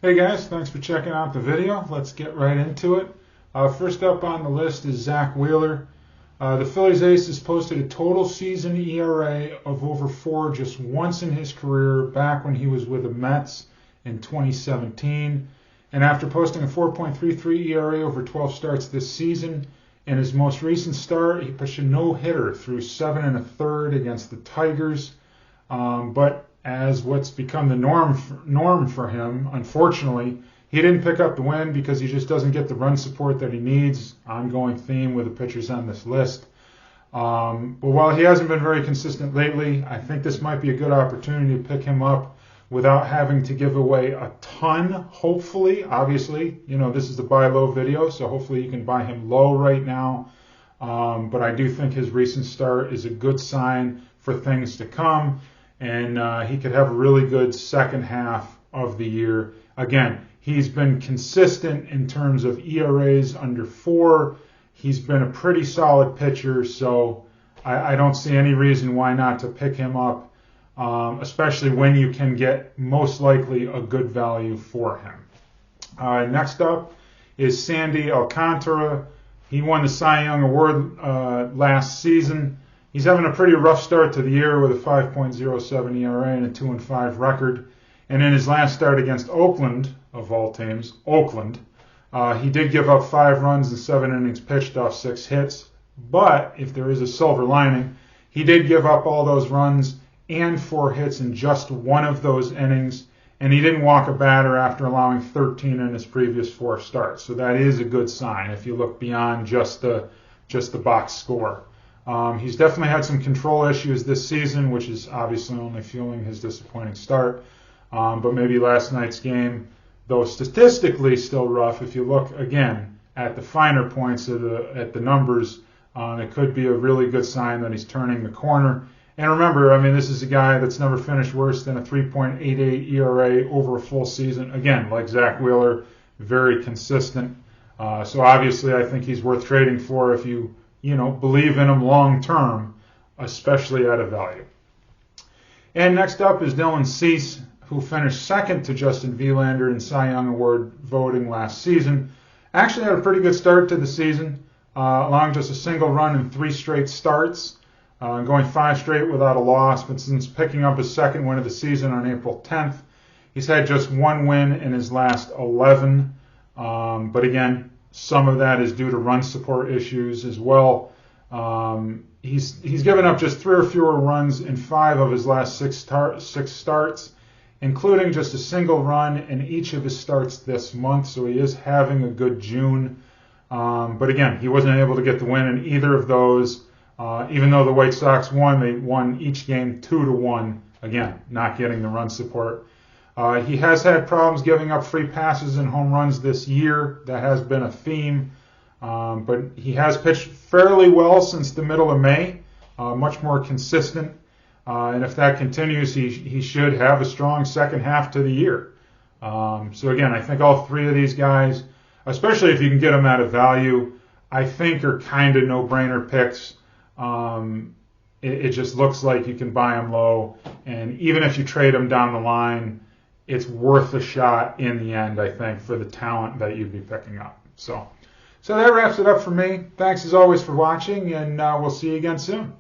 Hey guys, thanks for checking out the video. Let's get right into it. First up on the list is Zack Wheeler. The Phillies ace has posted a total season ERA of over 4 just once in his career, back when he was with the Mets in 2017. And after posting a 4.33 ERA over 12 starts this season, in his most recent start, he pitched a no-hitter through 7 1/3 against the Tigers. But as what's become the norm for him, unfortunately, he didn't pick up the win because he just doesn't get the run support that he needs. Ongoing theme with the pitchers on this list. But while he hasn't been very consistent lately, I think this might be a good opportunity to pick him up without having to give away a ton, hopefully. Obviously, this is the buy low video, so hopefully you can buy him low right now. But I do think his recent start is a good sign for things to come, and he could have a really good second half of the year. Again, he's been consistent in terms of ERAs under 4. He's been a pretty solid pitcher, so I don't see any reason why not to pick him up, especially when you can get most likely a good value for him. Next up is Sandy Alcantara. He won the Cy Young Award last season. He's having a pretty rough start to the year with a 5.07 ERA and a 2-5 record. And in his last start against Oakland, of all teams, he did give up 5 runs in 7 innings pitched off 6 hits. But if there is a silver lining, he did give up all those runs and 4 hits in just one of those innings. And he didn't walk a batter after allowing 13 in his previous 4 starts. So that is a good sign if you look beyond just the box score. He's definitely had some control issues this season, which is obviously only fueling his disappointing start. But maybe last night's game, though statistically still rough, if you look again at the finer points at the numbers, it could be a really good sign that he's turning the corner. And remember, this is a guy that's never finished worse than a 3.88 ERA over a full season. Again, like Zack Wheeler, very consistent. So obviously, I think he's worth trading for if you believe in him long term, especially at a value. And next up is Dylan Cease, who finished second to Justin Verlander in Cy Young Award voting last season. Actually had a pretty good start to the season, allowing just a single run in 3 straight starts, going 5 straight without a loss. But since picking up his second win of the season on April 10th, he's had just 1 win in his last 11. But again, some of that is due to run support issues as well. He's given up just 3 or fewer runs in 5 of his last 6 starts, including just a single run in each of his starts this month. So he is having a good June. But again, he wasn't able to get the win in either of those. Even though the White Sox won, they won each game 2-1. Again, not getting the run support. He has had problems giving up free passes and home runs this year. That has been a theme. But he has pitched fairly well since the middle of May, much more consistent. And if that continues, he should have a strong second half to the year. So again, I think all 3 of these guys, especially if you can get them at a value, I think are kind of no-brainer picks. It just looks like you can buy them low. And even if you trade them down the line, it's worth a shot in the end, I think, for the talent that you'd be picking up. So that wraps it up for me. Thanks as always for watching, and we'll see you again soon.